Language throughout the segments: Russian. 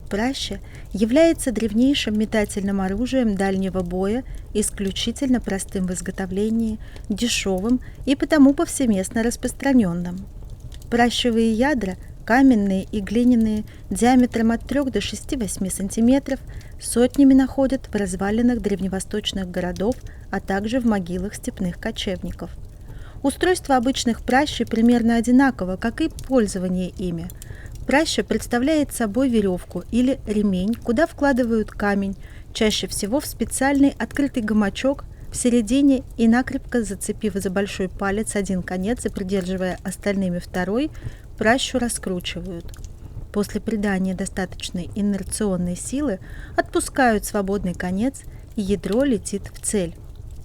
Праща является древнейшим метательным оружием дальнего боя, исключительно простым в изготовлении, дешевым и потому повсеместно распространенным. Пращевые ядра, каменные и глиняные, диаметром от 3 до 6-8 см, сотнями находят в развалинах древневосточных городов, а также в могилах степных кочевников. Устройство обычных пращей примерно одинаково, как и пользование ими. Праща представляет собой веревку или ремень, куда вкладывают камень, чаще всего в специальный открытый гамачок в середине, и, накрепко зацепив за большой палец один конец и придерживая остальными второй, пращу раскручивают. После придания достаточной инерционной силы отпускают свободный конец, и ядро летит в цель.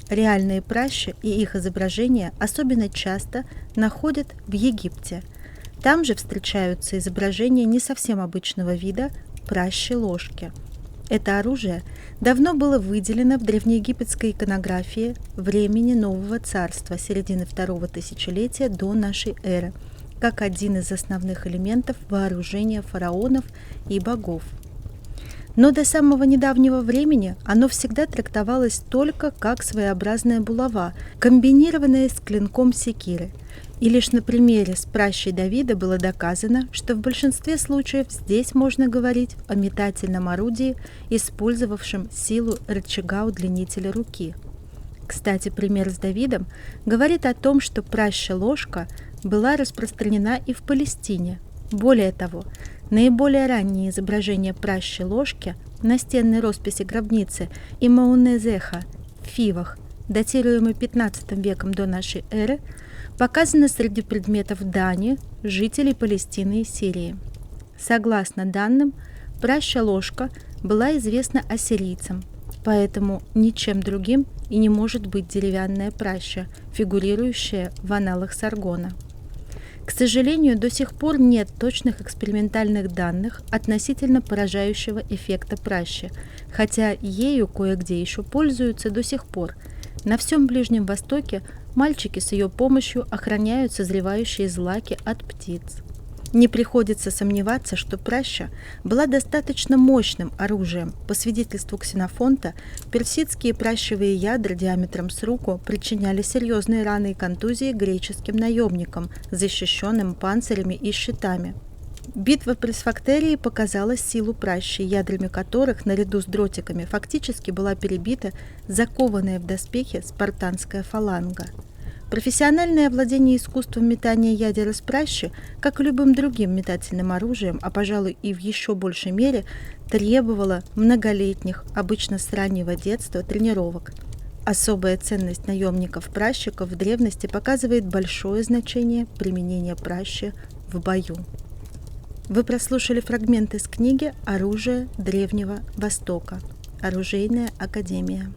Реальные пращи и их изображения особенно часто находят в Египте. Там же встречаются изображения не совсем обычного вида пращи-ложки. Это оружие давно было выделено в древнеегипетской иконографии времени Нового Царства середины второго тысячелетия до нашей эры, как один из основных элементов вооружения фараонов и богов. Но до самого недавнего времени оно всегда трактовалось только как своеобразная булава, комбинированная с клинком секиры. И лишь на примере с пращей Давида было доказано, что в большинстве случаев здесь можно говорить о метательном орудии, использовавшем силу рычага удлинителя руки. Кстати, пример с Давидом говорит о том, что праща-ложка была распространена и в Палестине. Более того, наиболее ранние изображения пращи-ложки настенной росписи гробницы Имаунезеха в Фивах, датируемой 15 веком до нашей эры, показаны среди предметов Дани, жителей Палестины и Сирии. Согласно данным, праща-ложка была известна ассирийцам, поэтому ничем другим и не может быть деревянная праща, фигурирующая в аналах Саргона. К сожалению, до сих пор нет точных экспериментальных данных относительно поражающего эффекта пращи, хотя ею кое-где еще пользуются до сих пор. На всем Ближнем Востоке мальчики с ее помощью охраняют созревающие злаки от птиц. Не приходится сомневаться, что праща была достаточно мощным оружием. По свидетельству Ксенофонта, персидские пращевые ядра диаметром с руку причиняли серьезные раны и контузии греческим наемникам, защищенным панцирями и щитами. Битва при Сфактерии показала силу пращи, ядрами которых, наряду с дротиками, фактически была перебита закованная в доспехи спартанская фаланга. Профессиональное овладение искусством метания ядер из пращи, как и любым другим метательным оружием, а, пожалуй, и в еще большей мере, требовало многолетних, обычно с раннего детства, тренировок. Особая ценность наемников-пращиков в древности показывает большое значение применения пращи в бою. Вы прослушали фрагмент из книги «Оружие Древнего Востока. Оружейная академия».